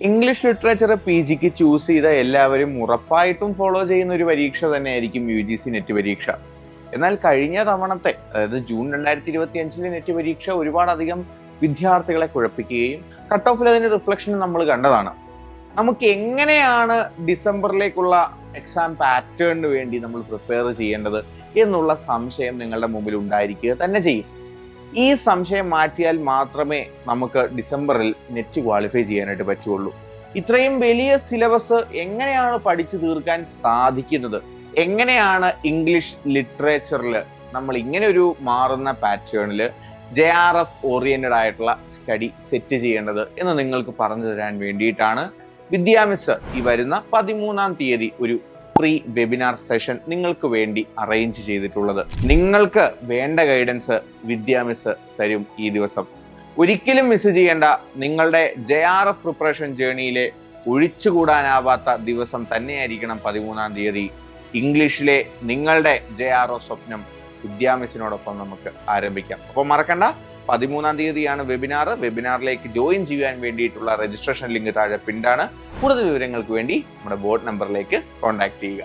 English literature PGക്ക് choose ചെയ്ത എല്ലാവരും ഉറപ്പായിട്ടും ഫോളോ ചെയ്യുന്ന ഒരു പരീക്ഷ തന്നെയായിരിക്കും UGC നെറ്റ് പരീക്ഷ. എന്നാൽ കഴിഞ്ഞ തവണത്തെ, അതായത് ജൂൺ 2025 നെറ്റ് പരീക്ഷ ഒരുപാടധികം വിദ്യാർത്ഥികളെ കുഴപ്പിക്കുകയും കട്ട് ഓഫിൽ അതിന്റെ റിഫ്ലക്ഷൻ നമ്മൾ കണ്ടതാണ്. നമുക്ക് എങ്ങനെയാണ് ഡിസംബറിലേക്കുള്ള എക്സാം പാറ്റേണിന് വേണ്ടി നമ്മൾ പ്രിപ്പയർ ചെയ്യേണ്ടത് എന്നുള്ള സംശയം നിങ്ങളുടെ മുമ്പിൽ ഉണ്ടായിരിക്കുക തന്നെ ചെയ്യും. ഈ സംശയം മാറ്റിയാൽ മാത്രമേ നമുക്ക് ഡിസംബറിൽ നെറ്റ് ക്വാളിഫൈ ചെയ്യാനായിട്ട് പറ്റുള്ളൂ. ഇത്രയും വലിയ സിലബസ് എങ്ങനെയാണ് പഠിച്ചു തീർക്കാൻ സാധിക്കുന്നത്? എങ്ങനെയാണ് ഇംഗ്ലീഷ് ലിറ്ററേച്ചറിൽ നമ്മൾ ഇങ്ങനെ ഒരു മാറുന്ന പാറ്റേണിൽ JRF ഓറിയന്റഡ് ആയിട്ടുള്ള സ്റ്റഡി സെറ്റ് ചെയ്യേണ്ടത് എന്ന് നിങ്ങൾക്ക് പറഞ്ഞു തരാൻ വേണ്ടിയിട്ടാണ് വിദ്യാമിസ് ഈ വരുന്ന 13-ാം തീയതി ഒരു ഫ്രീ വെബിനാർ സെഷൻ നിങ്ങൾക്ക് വേണ്ടി അറേഞ്ച് ചെയ്തിട്ടുള്ളത്. നിങ്ങൾക്ക് വേണ്ട ഗൈഡൻസ് വിദ്യാമിസ് തരും ഈ ദിവസം. ഒരിക്കലും മിസ് ചെയ്യേണ്ട. നിങ്ങളുടെ JRF പ്രിപ്പറേഷൻ ജേർണിയിലെ ഒഴിച്ചുകൂടാനാവാത്ത ദിവസം തന്നെയായിരിക്കണം 13-ാം തീയതി. ഇംഗ്ലീഷിലെ നിങ്ങളുടെ JRF സ്വപ്നം വിദ്യാമിസിനോടൊപ്പം നമുക്ക് ആരംഭിക്കാം. അപ്പോൾ മറക്കണ്ട, 13-ാം തീയതിയാണ് വെബിനാർ. വെബിനാറിലേക്ക് ജോയിൻ ചെയ്യാൻ വേണ്ടിയിട്ടുള്ള രജിസ്ട്രേഷൻ ലിങ്ക് താഴെ പിന്നാണ്. കൂടുതൽ വിവരങ്ങൾക്ക് വേണ്ടി നമ്മുടെ ബോർഡ് നമ്പറിലേക്ക് കോൺടാക്ട് ചെയ്യുക.